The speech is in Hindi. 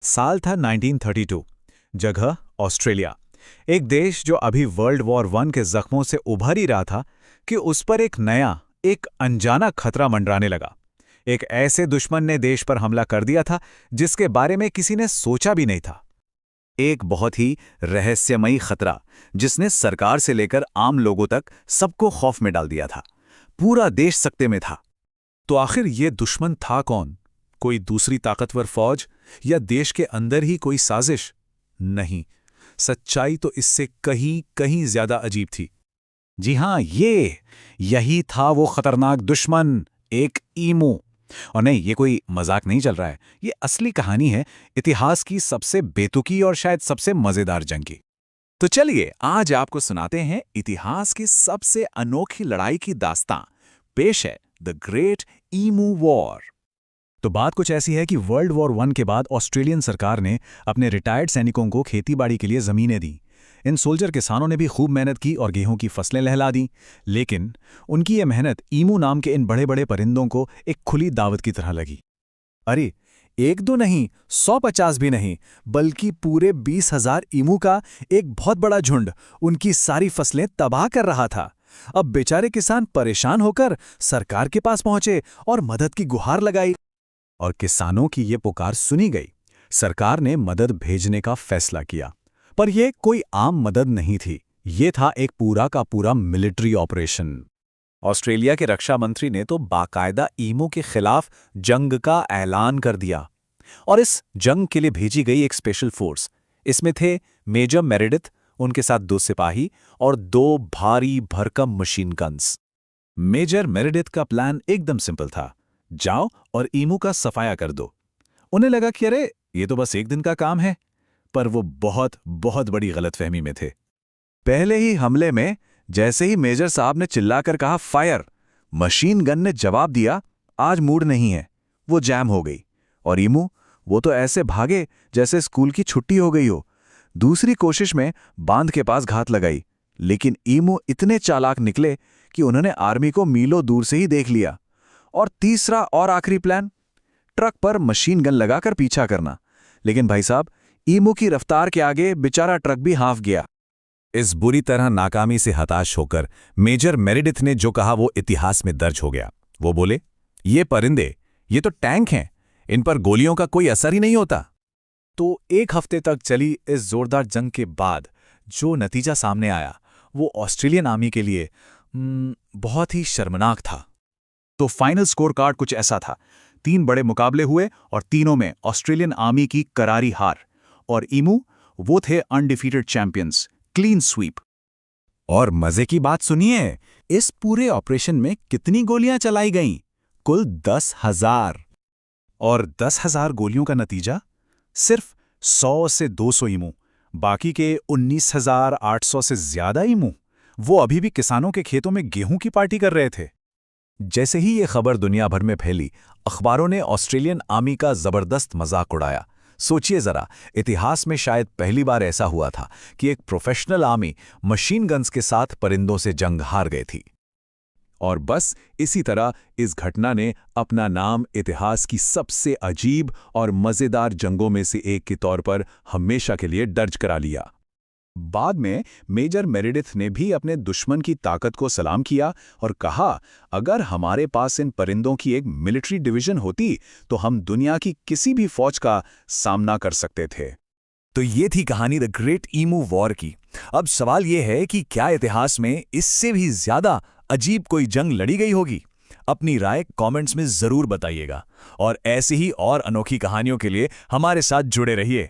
साल था 1932। जगह ऑस्ट्रेलिया। एक देश जो अभी वर्ल्ड वॉर वन के जख्मों से उभर ही रहा था कि उस पर एक नया, एक अनजाना खतरा मंडराने लगा। एक ऐसे दुश्मन ने देश पर हमला कर दिया था जिसके बारे में किसी ने सोचा भी नहीं था। एक बहुत ही रहस्यमयी खतरा जिसने सरकार से लेकर आम लोगों तक सबको खौफ में डाल दिया था। पूरा देश सकते में था। तो आखिर ये दुश्मन था कौन? कोई दूसरी ताकतवर फौज या देश के अंदर ही कोई साजिश? नहीं, सच्चाई तो इससे कहीं कहीं ज्यादा अजीब थी। जी हां, यही था वो खतरनाक दुश्मन, एक ईमू। और नहीं, ये कोई मजाक नहीं चल रहा है, ये असली कहानी है इतिहास की सबसे बेतुकी और शायद सबसे मजेदार जंग की। तो चलिए आज आपको सुनाते हैं इतिहास की सबसे अनोखी लड़ाई की दास्तां। पेश है द ग्रेट ईमू वॉर। तो बात कुछ ऐसी है कि वर्ल्ड वॉर वन के बाद ऑस्ट्रेलियन सरकार ने अपने रिटायर्ड सैनिकों को खेतीबाड़ी के लिए ज़मीनें दी। इन सोल्जर किसानों ने भी खूब मेहनत की और गेहूं की फसलें लहला दी। लेकिन उनकी ये मेहनत ईमू नाम के इन बड़े बड़े परिंदों को एक खुली दावत की तरह लगी। अरे, एक दो नहीं, 150 भी नहीं, बल्कि पूरे 20,000 ईमू का एक बहुत बड़ा झुंड उनकी सारी फसलें तबाह कर रहा था। अब बेचारे किसान परेशान होकर सरकार के पास पहुंचे और मदद की गुहार लगाई। और किसानों की ये पुकार सुनी गई। सरकार ने मदद भेजने का फैसला किया। पर यह कोई आम मदद नहीं थी, ये था एक पूरा का पूरा मिलिट्री ऑपरेशन। ऑस्ट्रेलिया के रक्षा मंत्री ने तो बाकायदा ईमू के खिलाफ जंग का ऐलान कर दिया। और इस जंग के लिए भेजी गई एक स्पेशल फोर्स। इसमें थे मेजर मेरेडिथ, उनके साथ 2 सिपाही और 2 भारी भरकम मशीन गन्स। मेजर मेरेडिथ का प्लान एकदम सिंपल था, जाओ और ईमू का सफाया कर दो। उन्हें लगा कि अरे, ये तो बस एक दिन का काम है। पर वो बहुत बहुत बड़ी गलतफहमी में थे। पहले ही हमले में जैसे ही मेजर साहब ने चिल्लाकर कहा फायर, मशीन गन ने जवाब दिया आज मूड नहीं है। वो जैम हो गई और ईमू, वो तो ऐसे भागे जैसे स्कूल की छुट्टी हो गई हो। दूसरी कोशिश में बांध के पास घात लगाई, लेकिन ईमू इतने चालाक निकले कि उन्होंने आर्मी को मीलों दूर से ही देख लिया। और तीसरा और आखिरी प्लान, ट्रक पर मशीन गन लगाकर पीछा करना। लेकिन भाई साहब, ईमू की रफ्तार के आगे बेचारा ट्रक भी हाफ गया। इस बुरी तरह नाकामी से हताश होकर मेजर मेरेडिथ ने जो कहा वो इतिहास में दर्ज हो गया। वो बोले, ये परिंदे, ये तो टैंक हैं, इन पर गोलियों का कोई असर ही नहीं होता। तो 1 हफ्ते तक चली इस जोरदार जंग के बाद जो नतीजा सामने आया वो ऑस्ट्रेलियन आर्मी के लिए बहुत ही शर्मनाक था। तो फाइनल स्कोर कार्ड कुछ ऐसा था। 3 बड़े मुकाबले हुए और तीनों में ऑस्ट्रेलियन आर्मी की करारी हार। और ईमू, वो थे अनडिफीटेड चैंपियंस, क्लीन स्वीप। और मजे की बात सुनिए, इस पूरे ऑपरेशन में कितनी गोलियां चलाई गईं? कुल 10,000। और 10,000 गोलियों का नतीजा? सिर्फ 100 से 200 ईमू। बाकी के 19,800 से ज्यादा ईमू, वो अभी भी किसानों के खेतों में गेहूं की पार्टी कर रहे थे। जैसे ही ये खबर दुनिया भर में फैली, अखबारों ने ऑस्ट्रेलियन आर्मी का जबरदस्त मजाक उड़ाया। सोचिए जरा, इतिहास में शायद पहली बार ऐसा हुआ था कि एक प्रोफेशनल आर्मी मशीन गन्स के साथ परिंदों से जंग हार गई थी। और बस इसी तरह इस घटना ने अपना नाम इतिहास की सबसे अजीब और मजेदार जंगों में से एक के तौर पर हमेशा के लिए दर्ज करा लिया। बाद में मेजर मेरेडिथ ने भी अपने दुश्मन की ताकत को सलाम किया और कहा, अगर हमारे पास इन परिंदों की एक मिलिट्री डिवीजन होती तो हम दुनिया की किसी भी फौज का सामना कर सकते थे। तो ये थी कहानी द ग्रेट ईमू वॉर की। अब सवाल ये है कि क्या इतिहास में इससे भी ज्यादा अजीब कोई जंग लड़ी गई होगी? अपनी राय कमेंट्स में जरूर बताइएगा और ऐसी ही और अनोखी कहानियों के लिए हमारे साथ जुड़े रहिए।